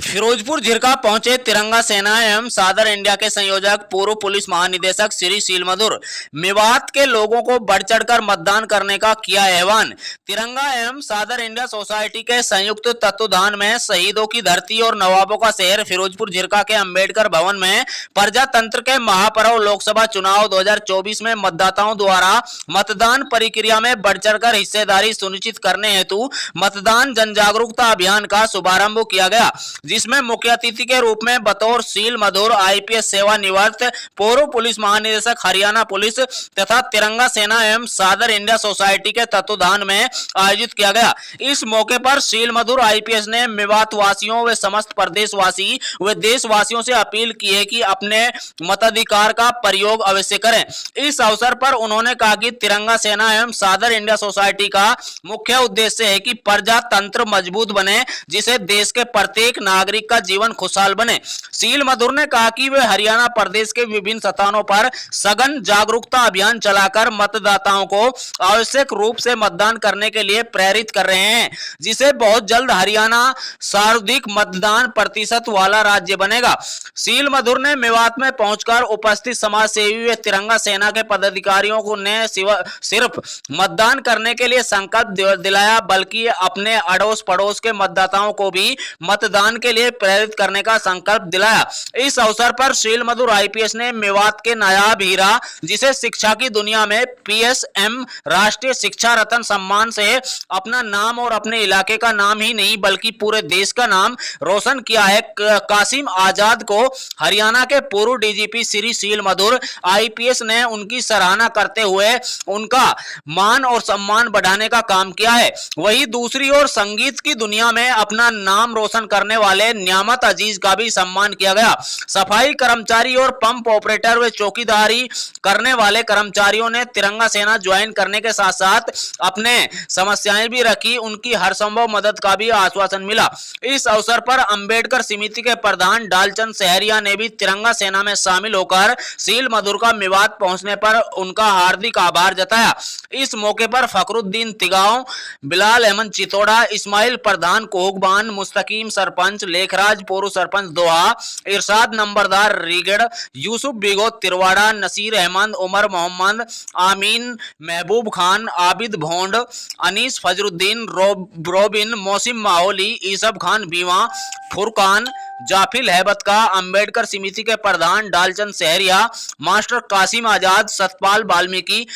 फिरोजपुर झिरका पहुंचे तिरंगा सेना एवं सादर इंडिया के संयोजक पूर्व पुलिस महानिदेशक श्री सीलमधुर। मेवात के लोगों को बढ़ चढ़कर मतदान करने का किया आह्वान। तिरंगा एवं सादर इंडिया सोसाइटी के संयुक्त तत्वाधान में शहीदों की धरती और नवाबों का शहर फिरोजपुर झिरका के अंबेडकर भवन में प्रजातंत्र के महापर्व लोकसभा चुनाव 2024 में मतदाताओं द्वारा मतदान प्रक्रिया में बढ़ चढ़कर हिस्सेदारी सुनिश्चित करने हेतु मतदान जन जागरूकता अभियान का शुभारंभ किया गया, जिसमें मुख्य अतिथि के रूप में बतौर सीलमधुर आईपीएस सेवानिवृत्त पूर्व पुलिस महानिदेशक हरियाणा पुलिस तथा तिरंगा सेना एवं सादर इंडिया सोसाइटी के तत्वाधान में आयोजित किया गया। इस मौके पर सीलमधुर आईपीएस ने मेवात वासियों व समस्त प्रदेशवासी व देशवासियों से अपील की है कि अपने मताधिकार का प्रयोग अवश्य करें। इस अवसर पर उन्होंने कहा कि तिरंगा सेना एवं सादर इंडिया सोसाइटी का मुख्य उद्देश्य है कि प्रजातंत्र मजबूत बने, जिसे देश के प्रत्येक नागरिक का जीवन खुशहाल बने। सीलमधुर ने कहा कि वे हरियाणा प्रदेश के विभिन्न स्थानों पर सघन जागरूकता अभियान चलाकर मतदाताओं को आवश्यक रूप से मतदान करने के लिए प्रेरित कर रहे हैं, जिसे बहुत जल्द हरियाणा सर्वाधिक मतदान प्रतिशत वाला राज्य बनेगा। सीलमधुर ने मेवात में पहुंचकर उपस्थित समाज सेवी व तिरंगा सेना के पदाधिकारियों को ने सिर्फ मतदान करने के लिए संकल्प दिलाया, बल्कि अपने अड़ोस पड़ोस के मतदाताओं को भी मतदान के लिए प्रेरित करने का संकल्प दिलाया। इस अवसर पर सीलमधुर आईपीएस ने मेवात के नायाब हीरा, जिसे शिक्षा की दुनिया में पीएसएम राष्ट्रीय शिक्षा रत्न सम्मान से अपना नाम और अपने इलाके का नाम ही नहीं बल्कि पूरे देश का नाम रोशन किया है, कासिम आजाद को हरियाणा के पूर्व डीजीपी श्री सीलमधुर आईपीएस ने उनकी सराहना करते हुए उनका मान और सम्मान बढ़ाने का काम किया है। वहीं दूसरी ओर संगीत की दुनिया में अपना नाम रोशन करने वाले न्यामत अजीज का भी सम्मान किया गया। सफाई कर्मचारी और पंप ऑपरेटर व चौकीदारी करने वाले कर्मचारियों ने तिरंगा सेना ज्वाइन करने के साथ साथ अपने समस्याएं भी रखी, उनकी हर संभव मदद का भी आश्वासन मिला। इस अवसर पर अंबेडकर समिति के प्रधान डालचंद सहरिया ने भी तिरंगा सेना में शामिल होकर सीलमधुर का मेवात पहुंचने पर उनका हार्दिक आभार जताया। इस मौके पर फखरुद्दीन तिगांव, बिलाल अहमद चितौड़ा, इस्माइल प्रधान कोहबान, मुस्तकीम सरपंच लेखराज, पूर्व सरपंच दोहा, इरशाद नंबरदार रीगढ़, यूसुफ बिगो तिरवाड़ा, नसीर अहमद, उमर मोहम्मद, आमीन, महबूब खान, आबिद भोंड, अनीस फजरुद्दीन, रोबिन, मौसिम माहौली, ईसब खान बीवा, फुरकान, जाफिल हैबत का, अंबेडकर समिति के प्रधान डालचंद सहरिया, मास्टर कासिम आजाद, सतपाल वाल्मीकि,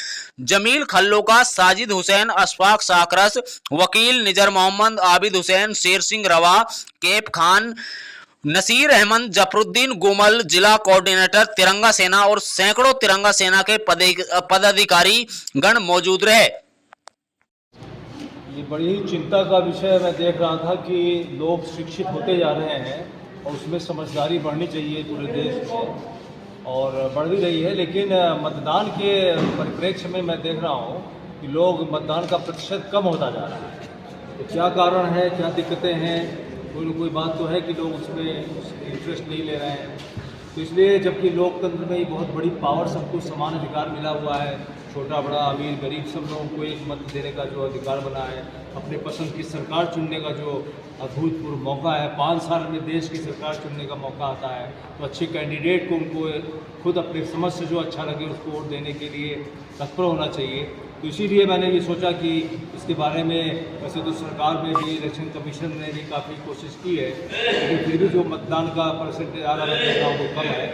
जमील खल्लोका, साजिद हुसैन, अशफाक साकरस, वकील निजर मोहम्मद, आबिद हुसैन, शेर सिंह रवा, केप खान, नसीर अहमद, जफरुद्दीन गुमल, जिला कोऑर्डिनेटर तिरंगा सेना और सैकड़ों तिरंगा सेना के पदाधिकारी गण मौजूद रहे। ये बड़ी ही चिंता का विषय मैं देख रहा था कि लोग शिक्षित होते जा रहे हैं और उसमें समझदारी बढ़नी चाहिए पूरे देश में और बढ़ भी रही है, लेकिन मतदान के परिप्रेक्ष्य में मैं देख रहा हूँ कि लोग मतदान का प्रतिशत कम होता जा रहा है। तो क्या कारण है, क्या दिक्कतें हैं? कोई न कोई बात तो है कि लोग उसमें इंटरेस्ट नहीं ले रहे हैं। तो इसलिए जबकि लोकतंत्र में ये बहुत बड़ी पावर, सबको समान अधिकार मिला हुआ है, छोटा बड़ा अमीर गरीब सब लोगों को एक मत देने का जो अधिकार बना है, अपने पसंद की सरकार चुनने का जो अभूतपूर्व मौका है, 5 साल में देश की सरकार चुनने का मौका आता है, तो अच्छे कैंडिडेट को उनको खुद अपने समझ से जो अच्छा लगे उसको वोट देने के लिए तत्पर होना चाहिए। तो इसीलिए मैंने ये सोचा कि इसके बारे में, वैसे तो सरकार में भी इलेक्शन कमीशन ने भी काफ़ी कोशिश की है, लेकिन फिर भी जो मतदान का परसेंटेज आ रहा है वो कम है।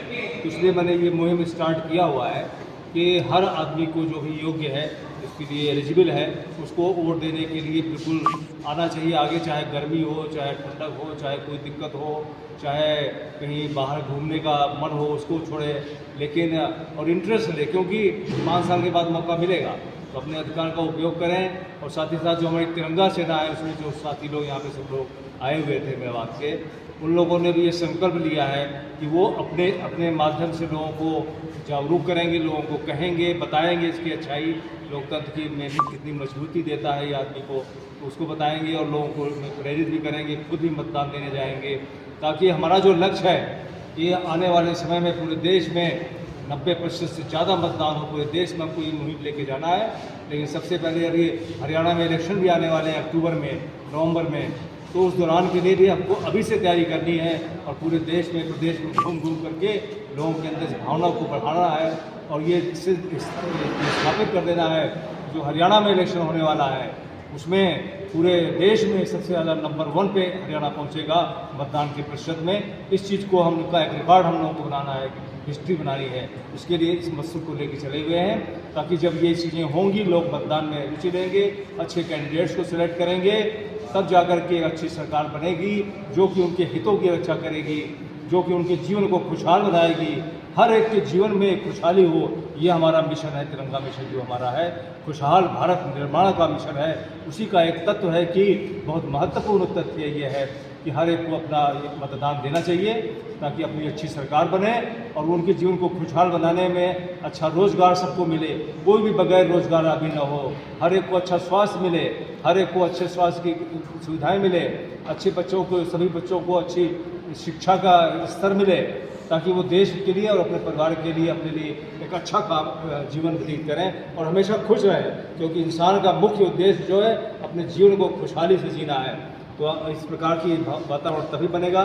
तो इसलिए मैंने ये मुहिम स्टार्ट किया हुआ है कि हर आदमी को जो भी योग्य है, इसके लिए एलिजिबल है, उसको वोट देने के लिए बिल्कुल आना चाहिए आगे, चाहे गर्मी हो, चाहे ठंडक हो, चाहे कोई दिक्कत हो, चाहे कहीं बाहर घूमने का मन हो उसको छोड़े, लेकिन और इंटरेस्ट ले, क्योंकि 5 साल के बाद मौका मिलेगा तो अपने अधिकार का उपयोग करें। और साथ ही साथ जो हमारी तिरंगा सेना है उसमें जो साथी लोग यहाँ पे सब लोग आए हुए थे मेवात के, उन लोगों ने भी ये संकल्प लिया है कि वो अपने अपने माध्यम से लोगों को जागरूक करेंगे, लोगों को कहेंगे, बताएंगे इसकी अच्छाई, लोकतंत्र की में कितनी मजबूती देता है ये आदमी को, तो उसको बताएंगे और लोगों को प्रेरित भी करेंगे, खुद भी मतदान देने जाएंगे, ताकि हमारा जो लक्ष्य है कि आने वाले समय में पूरे देश में 90% से ज़्यादा मतदान हो, पूरे देश में हमको ये मुहिम लेके जाना है। लेकिन सबसे पहले अभी हरियाणा में इलेक्शन भी आने वाले हैं अक्टूबर में, नवंबर में, तो उस दौरान के लिए भी हमको अभी से तैयारी करनी है और पूरे देश में प्रदेश में घूम घूम करके लोगों के अंदर इस भावना को बढ़ाना है और ये स्थापित कर देना है जो हरियाणा में इलेक्शन होने वाला है उसमें पूरे देश में सबसे ज़्यादा नंबर 1 पे हरियाणा पहुंचेगा मतदान के प्रतिशत में। इस चीज़ को हम का एक रिकॉर्ड हम लोगों को बनाना है, हिस्ट्री बनानी है, उसके लिए इस मकसद को लेकर चले हुए हैं ताकि जब ये चीज़ें होंगी लोग मतदान में रुचि लेंगे, अच्छे कैंडिडेट्स को सिलेक्ट करेंगे, तब जाकर के अच्छी सरकार बनेगी जो कि उनके हितों की रक्षा करेगी, जो कि उनके जीवन को खुशहाल बनाएगी, हर एक के जीवन में खुशहाली हो। ये हमारा मिशन है, तिरंगा मिशन जो हमारा है, खुशहाल भारत निर्माण का मिशन है। उसी का एक तत्व है कि बहुत महत्वपूर्ण तथ्य ये है कि हर एक को अपना मतदान देना चाहिए ताकि अपनी अच्छी सरकार बने और उनके जीवन को खुशहाल बनाने में अच्छा रोज़गार सबको मिले, कोई भी बगैर रोज़गार अभी न हो, हर एक को अच्छा स्वास्थ्य मिले, हर एक को अच्छे स्वास्थ्य की सुविधाएं मिले, अच्छे बच्चों को सभी बच्चों को अच्छी शिक्षा का स्तर मिले ताकि वो देश के लिए और अपने परिवार के लिए अपने लिए एक अच्छा काम जीवन व्यतीत करें और हमेशा खुश रहें, क्योंकि इंसान का मुख्य उद्देश्य जो है अपने जीवन को खुशहाली से जीना है। तो इस प्रकार की वातावरण तभी बनेगा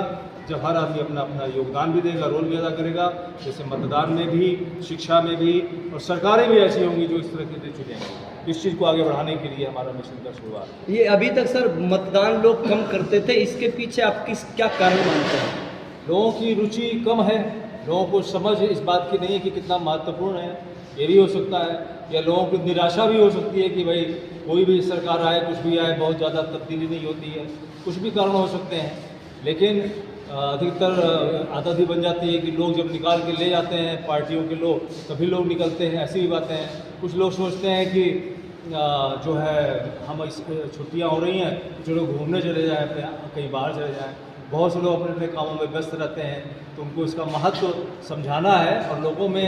जब हर आदमी अपना अपना योगदान भी देगा, रोल भी अदा करेगा, जैसे मतदान में भी, शिक्षा में भी, और सरकारें भी ऐसी होंगी जो इस तरह के चुनेंगी। इस चीज़ को आगे बढ़ाने के लिए हमारा मिशन का शुरुआत। ये अभी तक सर मतदान लोग कम करते थे, इसके पीछे आप क्या कारण मानते हैं? लोगों की रुचि कम है, लोगों को समझ इस बात की नहीं है कि कितना महत्वपूर्ण है, ये भी हो सकता है, या लोगों की निराशा भी हो सकती है कि भाई कोई भी सरकार आए, कुछ भी आए, बहुत ज़्यादा तब्दीली नहीं होती है, कुछ भी कारण हो सकते हैं। लेकिन अधिकतर आदत ही बन जाती है कि लोग जब निकाल के ले जाते हैं पार्टियों के लोग, तभी लोग निकलते हैं, ऐसी भी बातें हैं। कुछ लोग सोचते हैं कि जो है हम इस छुट्टियाँ हो रही हैं, चलो घूमने चले जाएँ, अपने कहीं बाहर चले जाएँ। बहुत से लोग अपने अपने कामों में व्यस्त रहते हैं, तो उनको इसका महत्व समझाना है। और लोगों में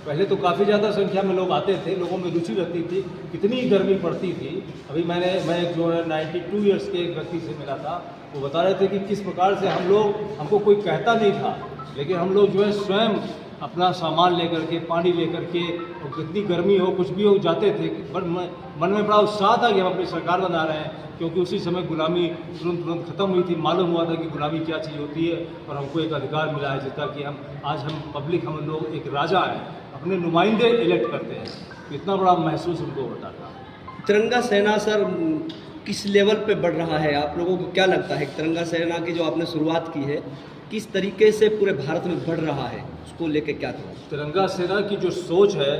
पहले तो काफ़ी ज़्यादा संख्या में लोग आते थे, लोगों में रुचि रहती थी, कितनी गर्मी पड़ती थी। अभी मैं जो है 92 ईयर्स के एक व्यक्ति से मिला था, वो बता रहे थे कि किस प्रकार से हमको कोई कहता नहीं था, लेकिन हम लोग जो है स्वयं अपना सामान लेकर के, पानी लेकर के, और कितनी गर्मी हो कुछ भी हो जाते थे। पर मन में बड़ा उत्साह था कि हम अपनी सरकार बना रहे हैं, क्योंकि उसी समय गुलामी तुरंत ख़त्म हुई थी, मालूम हुआ था कि गुलामी क्या चीज़ होती है और हमको एक अधिकार मिला है जिसका कि हम पब्लिक, हम लोग एक राजा है, अपने नुमाइंदे इलेक्ट करते हैं। तो इतना बड़ा महसूस उनको होता था। तिरंगा सेना सर किस लेवल पे बढ़ रहा है, आप लोगों को क्या लगता है? तिरंगा सेना की जो आपने शुरुआत की है, किस तरीके से पूरे भारत में बढ़ रहा है, उसको लेके क्या कहें? तिरंगा सेना की जो सोच है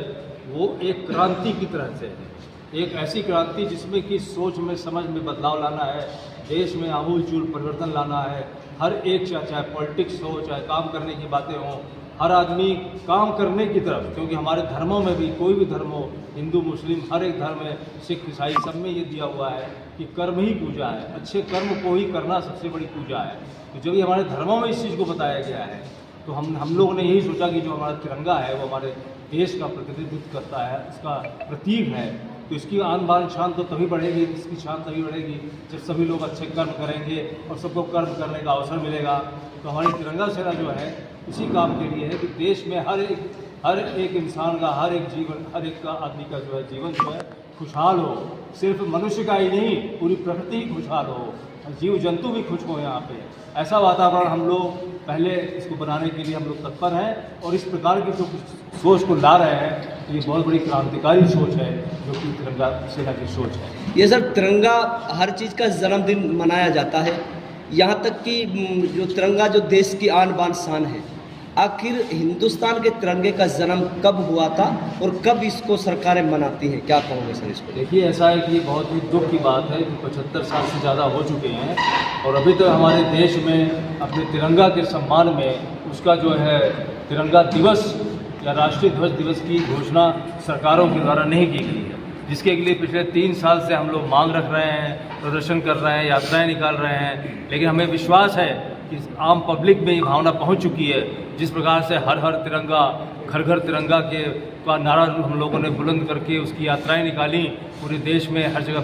वो एक क्रांति की तरह से है, एक ऐसी क्रांति जिसमें कि सोच में, समझ में बदलाव लाना है, देश में आमूल चूल परिवर्तन लाना है। हर एक, चाहे पॉलिटिक्स हो, चाहे काम करने की बातें हों, हर आदमी काम करने की तरफ, क्योंकि हमारे धर्मों में भी, कोई भी धर्म हो, हिंदू मुस्लिम, हर एक धर्म में, सिख ईसाई, सब में ये दिया हुआ है कि कर्म ही पूजा है, अच्छे कर्म को ही करना सबसे बड़ी पूजा है। तो जब ये हमारे धर्मों में इस चीज़ को बताया गया है, तो हम लोगों ने यही सोचा कि जो हमारा तिरंगा है वो हमारे देश का प्रतिनिधित्व करता है, इसका प्रतीक है, तो इसकी आन बान शान तो तभी बढ़ेगी, इसकी शान तभी बढ़ेगी जब सभी लोग अच्छे कर्म करेंगे और सबको कर्म करने का अवसर मिलेगा। तो हमारी तिरंगा सेना जो है इसी काम के लिए है कि देश में हर एक इंसान का, हर एक जीवन, हर एक का आदमी का जो है जीवन जो है खुशहाल हो। सिर्फ मनुष्य का ही नहीं, पूरी प्रकृति ही खुशहाल हो, जीव जंतु भी खुश हो। यहाँ पे ऐसा वातावरण हम लोग पहले इसको बनाने के लिए हम लोग तत्पर हैं, और इस प्रकार की जो सोच को ला रहे हैं, तो ये बहुत बड़ी क्रांतिकारी सोच है जो कि तिरंगा सेना की सोच है। ये सर तिरंगा हर चीज़ का जन्मदिन मनाया जाता है, यहाँ तक कि जो तिरंगा जो देश की आन बान शान है, आखिर हिंदुस्तान के तिरंगे का जन्म कब हुआ था और कब इसको सरकारें मनाती हैं, क्या कहोगे सर इसको? देखिए, ऐसा है कि बहुत ही दुख की बात है कि 75 साल से ज़्यादा हो चुके हैं और अभी तो हमारे देश में अपने तिरंगा के सम्मान में उसका जो है तिरंगा दिवस या राष्ट्रीय ध्वज दिवस की घोषणा सरकारों के द्वारा नहीं की गई है, जिसके लिए पिछले 3 साल से हम लोग मांग रख रहे हैं, प्रदर्शन कर रहे हैं, यात्राएं निकाल रहे हैं। लेकिन हमें विश्वास है कि आम पब्लिक में ये भावना पहुंच चुकी है। जिस प्रकार से हर हर तिरंगा, घर घर तिरंगा का नारा हम लोगों ने बुलंद करके उसकी यात्राएं निकाली, पूरे देश में हर जगह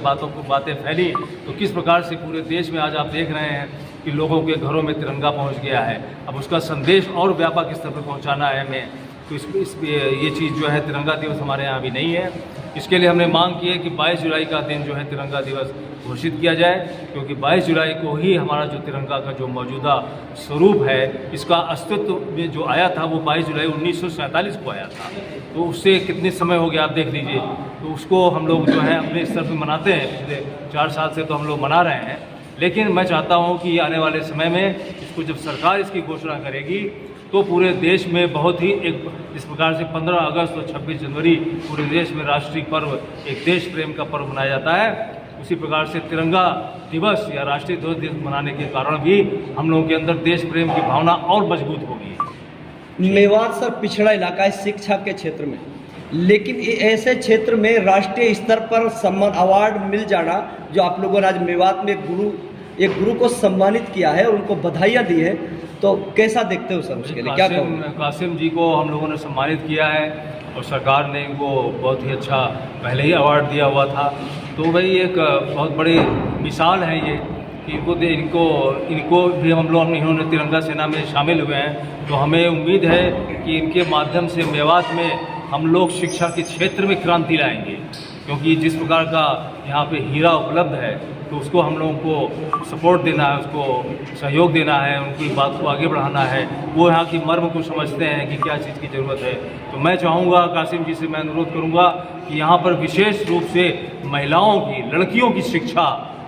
बातें फैली, तो किस प्रकार से पूरे देश में आज आप देख रहे हैं कि लोगों के घरों में तिरंगा पहुंच गया है। अब उसका संदेश और व्यापक स्तर पर पहुंचाना है हमें, तो ये चीज़ जो है तिरंगा दिवस हमारे यहाँ अभी नहीं है। इसके लिए हमने मांग की है कि 22 जुलाई का दिन जो है तिरंगा दिवस घोषित किया जाए, क्योंकि 22 जुलाई को ही हमारा जो तिरंगा का जो मौजूदा स्वरूप है, इसका अस्तित्व में जो आया था वो 22 जुलाई 1947 को आया था। तो उससे कितने समय हो गया आप देख लीजिए। तो उसको हम लोग जो है अपने स्तर पर मनाते हैं, पिछले 4 साल से तो हम लोग मना रहे हैं। लेकिन मैं चाहता हूँ कि आने वाले समय में इसको जब सरकार इसकी घोषणा करेगी तो पूरे देश में बहुत ही एक इस प्रकार से 15 अगस्त और 26 जनवरी पूरे देश में राष्ट्रीय पर्व, एक देश प्रेम का पर्व मनाया जाता है। उसी प्रकार से तिरंगा दिवस या राष्ट्रीय ध्वज दिवस मनाने के कारण भी हम लोगों के अंदर देश प्रेम की भावना और मजबूत होगी। मेवात सर पिछड़ा इलाका है शिक्षा के क्षेत्र में, लेकिन ऐसे क्षेत्र में राष्ट्रीय स्तर पर सम्मान अवार्ड मिल जाना, जो आप लोगों ने आज मेवात में एक गुरु को सम्मानित किया है और उनको बधाइयाँ दी है, तो कैसा देखते हो सर उसके लिए? क्या कासिम जी को हम लोगों ने सम्मानित किया है और सरकार ने इनको बहुत ही अच्छा पहले ही अवार्ड दिया हुआ था। तो भाई एक बहुत बड़ी मिसाल है ये कि इनको भी हम लोग इन्होंने तिरंगा सेना में शामिल हुए हैं। तो हमें उम्मीद है कि इनके माध्यम से मेवात में हम लोग शिक्षा के क्षेत्र में क्रांति लाएंगे, क्योंकि जिस प्रकार का यहाँ पे हीरा उपलब्ध है तो उसको हम लोगों को सपोर्ट देना है, उसको सहयोग देना है, उनकी बात को आगे बढ़ाना है। वो यहाँ की मर्म को समझते हैं कि क्या चीज़ की ज़रूरत है। तो मैं चाहूँगा, कासिम जी से मैं अनुरोध करूँगा कि यहाँ पर विशेष रूप से महिलाओं की, लड़कियों की शिक्षा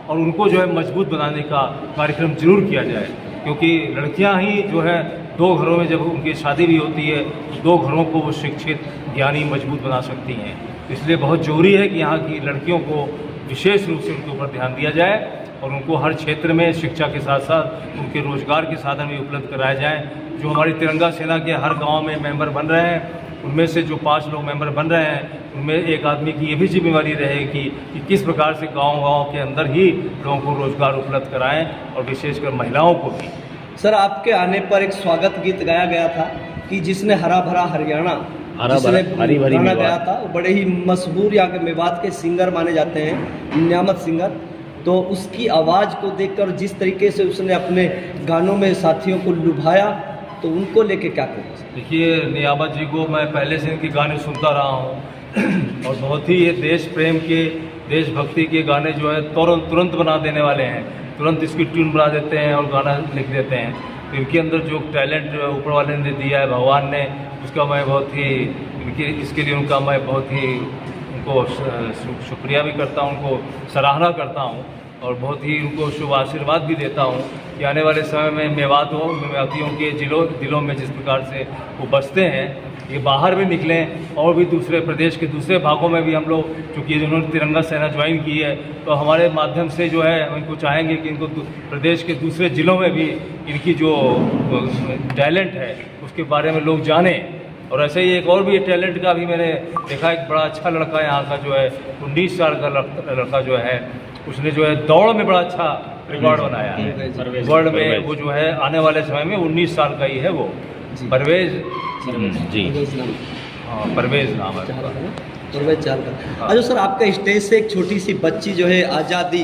और उनको जो है मजबूत बनाने का कार्यक्रम जरूर किया जाए, क्योंकि लड़कियाँ ही जो है 2 घरों में जब उनकी शादी भी होती है तो 2 घरों को वो शिक्षित, ज्ञानी, मजबूत बना सकती हैं। इसलिए बहुत ज़रूरी है कि यहाँ की लड़कियों को विशेष रूप से उनके ऊपर ध्यान दिया जाए और उनको हर क्षेत्र में शिक्षा के साथ साथ उनके रोजगार के साधन भी उपलब्ध कराए जाएं। जो हमारी तिरंगा सेना के हर गांव में मेंबर बन रहे हैं, उनमें से जो 5 लोग मेंबर बन रहे हैं, उनमें एक आदमी की ये भी जिम्मेवारी रहेगी कि किस प्रकार से गाँव के अंदर ही लोगों को रोजगार उपलब्ध कराएँ और विशेषकर महिलाओं को भी। सर, आपके आने पर एक स्वागत गीत गाया गया था कि जिसने हरा भरा हरियाणा गाना गया था, वो बड़े ही मशहूर यहाँ के मेवात के सिंगर माने जाते हैं, नियामत सिंगर। तो उसकी आवाज़ को देखकर जिस तरीके से उसने अपने गानों में साथियों को लुभाया, तो उनको लेके क्या कहें? देखिए, नियामत जी को मैं पहले से इनके गाने सुनता रहा हूँ और बहुत ही ये देश प्रेम के, देशभक्ति के गाने जो है तुरंत बना देने वाले हैं। तुरंत इसकी ट्यून बना देते हैं और गाना लिख देते हैं। तो इनके अंदर जो टैलेंट ऊपर वाले ने दिया है, भगवान ने, उसका मैं बहुत ही इसके लिए उनका मैं बहुत ही उनको शुक्रिया भी करता हूँ, उनको सराहना करता हूँ और बहुत ही उनको शुभ आशीर्वाद भी देता हूँ कि आने वाले समय में मेवातियों के दिलों में जिस प्रकार से वो बसते हैं, ये बाहर भी निकलें और भी दूसरे प्रदेश के दूसरे भागों में भी हम लोग, चूँकि जिन्होंने तिरंगा सेना ज्वाइन की है, तो हमारे माध्यम से जो है हम इनको चाहेंगे कि इनको प्रदेश के दूसरे ज़िलों में भी इनकी जो टैलेंट है उसके बारे में लोग जानें। और ऐसे ही एक और भी टैलेंट का भी मैंने देखा, एक बड़ा अच्छा लड़का यहाँ का जो है 19 साल का लड़का जो है, उसने जो है दौड़ में बड़ा अच्छा रिकॉर्ड बनाया है वर्ल्ड में। वो जो है आने वाले समय में 19 साल का ही है वो, परवेज जी, हाँ परवेज नाम है उसका। परवेज जालकर। अच्छा सर, आपका स्टेज से एक छोटी सी बच्ची जो है आज़ादी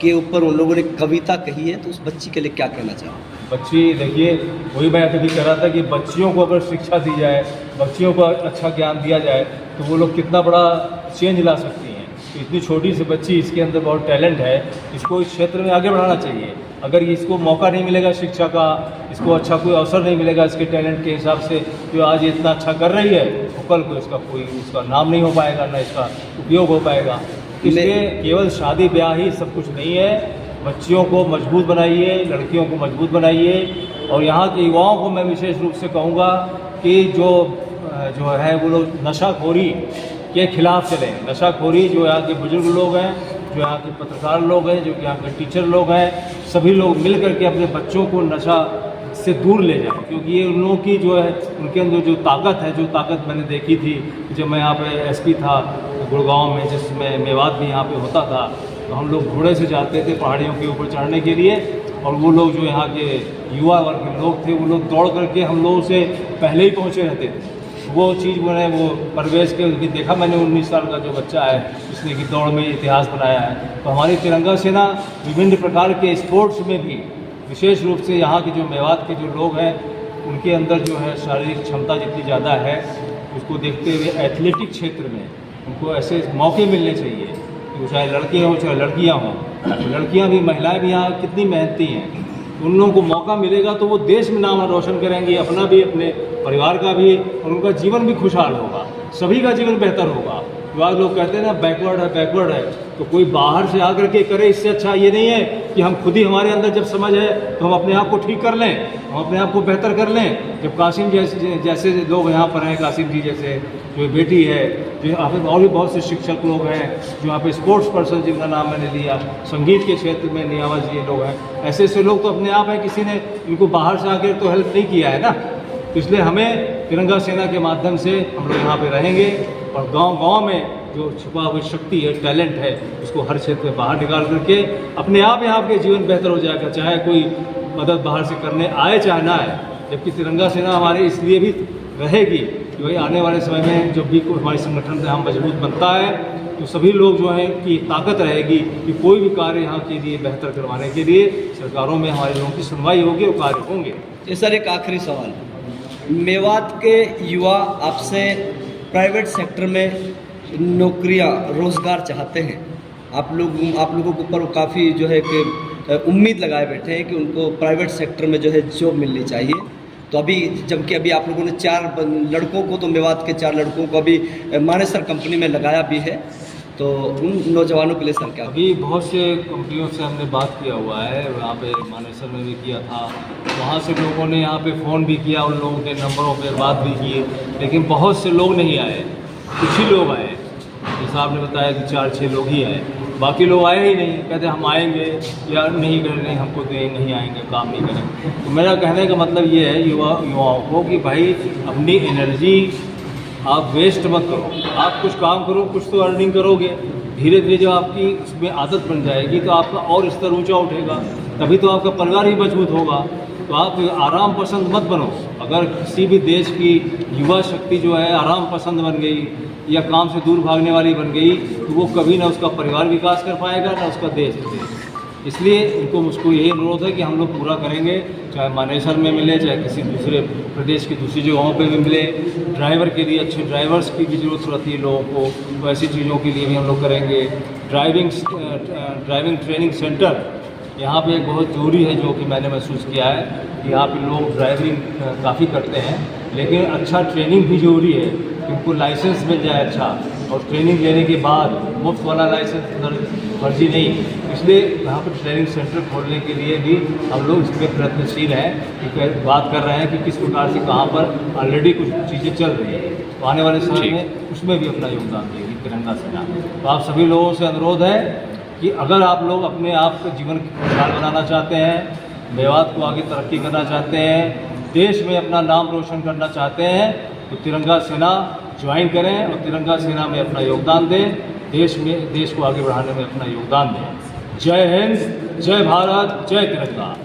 के ऊपर उन लोगों ने कविता कही है, तो उस बच्ची के लिए क्या कहना चाहोगे? बच्ची, देखिए वही मैं अभी कह रहा था कि बच्चियों को अगर शिक्षा दी जाए, बच्चियों को अच्छा ज्ञान दिया जाए, तो वो लोग कितना बड़ा चेंज ला सकती हैं। तो इतनी छोटी सी बच्ची, इसके अंदर बहुत टैलेंट है, इसको इस क्षेत्र में आगे बढ़ाना चाहिए। अगर इसको मौका नहीं मिलेगा शिक्षा का, इसको अच्छा कोई अवसर नहीं मिलेगा इसके टैलेंट के हिसाब से, जो आज ये इतना अच्छा कर रही है, तो कल को इसका कोई उसका नाम नहीं हो पाएगा, ना इसका उपयोग हो पाएगा। इसलिए केवल शादी ब्याह ही सब कुछ नहीं है। बच्चियों को मजबूत बनाइए, लड़कियों को मजबूत बनाइए और यहाँ के युवाओं को मैं विशेष रूप से कहूँगा कि जो है वो लोग नशाखोरी के खिलाफ चलें। नशाखोरी, जो यहाँ के बुजुर्ग लोग हैं, जो यहाँ के पत्रकार लोग हैं, जो यहाँ के टीचर लोग हैं, सभी लोग मिल करके अपने बच्चों को नशा से दूर ले जाएं, क्योंकि ये उन लोगों की जो है, उनके अंदर जो ताकत मैंने देखी थी जब मैं यहाँ पे एसपी था गुड़गांव में, जिसमें मेवात भी यहाँ पे होता था, तो हम लोग घोड़े से जाते थे पहाड़ियों के ऊपर चढ़ने के लिए, और वो लोग जो यहाँ के युवा वर्ग के लोग थे, वो लोग दौड़ करके हम लोगों से पहले ही पहुँचे रहते थे। वो चीज़ मैंने वो परवेश के देखा मैंने, 19 साल का जो बच्चा है उसने की दौड़ में इतिहास बनाया है। तो हमारी तिरंगा सेना विभिन्न प्रकार के स्पोर्ट्स में भी, विशेष रूप से यहाँ के जो मेवात के जो लोग हैं, उनके अंदर जो है शारीरिक क्षमता जितनी ज़्यादा है, उसको देखते हुए एथलेटिक क्षेत्र में उनको ऐसे मौके मिलने चाहिए। तो चाहे लड़के हों चाहे लड़कियां हों, लड़कियां भी, महिलाएं भी यहाँ कितनी मेहनती हैं। उन लोगों को मौका मिलेगा तो वो देश में नाम रोशन करेंगी, अपना भी, अपने परिवार का भी, और उनका जीवन भी खुशहाल होगा, सभी का जीवन बेहतर होगा। तो आज लोग कहते हैं ना बैकवर्ड है, तो कोई बाहर से आकर के करे, इससे अच्छा ये नहीं है कि हम खुद ही, हमारे अंदर जब समझ है तो हम अपने आप को ठीक कर लें, हम अपने आप को बेहतर कर लें। जब कासिम जैसे लोग यहाँ पर हैं, कासिम जी जैसे जो बेटी है, जो यहाँ पर और भी बहुत से शिक्षक लोग हैं, जो यहाँ पे स्पोर्ट्स पर्सन जिनका नाम मैंने लिया, संगीत के क्षेत्र में नियामत जी लोग हैं, ऐसे ऐसे लोग तो अपने आप हैं, किसी ने इनको बाहर से आकर तो हेल्प नहीं किया है ना। तो इसलिए हमें तिरंगा सेना के माध्यम से हम लोग यहाँ पे रहेंगे, और गांव में जो छुपा हुई शक्ति है, टैलेंट है, उसको हर क्षेत्र में बाहर निकाल करके अपने आप यहाँ के जीवन बेहतर हो जाएगा, चाहे कोई मदद बाहर से करने आए चाहे ना आए। जबकि तिरंगा सेना हमारे इसलिए भी रहेगी कि भाई आने वाले समय में जब भी हमारे संगठन से हम मजबूत बनता है तो सभी लोग जो हैं की ताकत रहेगी कि कोई भी कार्य यहाँ के लिए बेहतर करवाने के लिए सरकारों में हमारे लोगों की सुनवाई होगी और कार्य होंगे। जी सर, एक आखिरी सवाल, मेवात के युवा आपसे प्राइवेट सेक्टर में नौकरियां, रोज़गार चाहते हैं, आप लोगों के ऊपर काफ़ी जो है कि उम्मीद लगाए बैठे हैं कि उनको प्राइवेट सेक्टर में जो है जॉब मिलनी चाहिए। तो अभी जबकि अभी आप लोगों ने 4 लड़कों को, तो मेवात के 4 लड़कों को अभी मानेसर कंपनी में लगाया भी है, तो उन नौजवानों के लिए सर क्या? अभी बहुत से कंपनियों से हमने बात किया हुआ है, यहाँ पे मानेसर में भी किया था, वहाँ से लोगों ने यहाँ पे फ़ोन भी किया, उन लोगों के नंबरों पे बात भी की, लेकिन बहुत से लोग नहीं आए, कुछ ही लोग आए। जैसा आपने बताया कि 4-6 लोग ही आए, बाकी लोग आए ही नहीं, कहते हम आएंगे या नहीं करेंगे, हमको नहीं आएंगे, काम नहीं करेंगे। तो मेरा कहने का मतलब ये है युवाओं को कि भाई अपनी एनर्जी आप वेस्ट मत करो, आप कुछ काम करो, कुछ तो अर्निंग करोगे। धीरे धीरे जब आपकी उसमें आदत बन जाएगी तो आपका और स्तर ऊंचा उठेगा, तभी तो आपका परिवार भी मजबूत होगा। तो आप आराम पसंद मत बनो। अगर किसी भी देश की युवा शक्ति जो है आराम पसंद बन गई या काम से दूर भागने वाली बन गई तो वो कभी ना उसका परिवार विकास कर पाएगा ना उसका देश। इसलिए मुझको यही अनुरोध है कि हम लोग पूरा करेंगे, चाहे मानेसर में मिले, चाहे किसी दूसरे प्रदेश की दूसरी जगहों पे भी मिले। ड्राइवर के लिए अच्छे ड्राइवर्स की भी ज़रूरत रहती है लोगों को, तो ऐसी चीज़ों के लिए भी हम लोग करेंगे। ड्राइविंग ट्रेनिंग सेंटर यहाँ पे एक बहुत ज़रूरी है, जो कि मैंने महसूस किया है कि यहाँ पे लोग ड्राइविंग काफ़ी करते हैं, लेकिन अच्छा ट्रेनिंग भी ज़रूरी है कि उनको लाइसेंस मिल जाए अच्छा, और ट्रेनिंग लेने के बाद मुफ्त वाला लाइसेंस फर्जी नहीं। इसलिए यहाँ पर ट्रेनिंग सेंटर खोलने के लिए भी हम लोग इसमें प्रयत्नशील हैं, क्योंकि बात कर रहे हैं कि किस प्रकार से कहाँ पर ऑलरेडी कुछ चीज़ें चल रही हैं, तो आने वाले समय में उसमें भी अपना योगदान देगी तिरंगा सेना। तो आप सभी लोगों से अनुरोध है कि अगर आप लोग अपने आप को जीवन खुशहाल बनाना चाहते हैं, मेवात को आगे तरक्की करना चाहते हैं, देश में अपना नाम रोशन करना चाहते हैं, तो तिरंगा सेना ज्वाइन करें और तिरंगा सेना में अपना योगदान दें, देश को आगे बढ़ाने में अपना योगदान दें। जय हिंद, जय भारत, जय तिरंगा।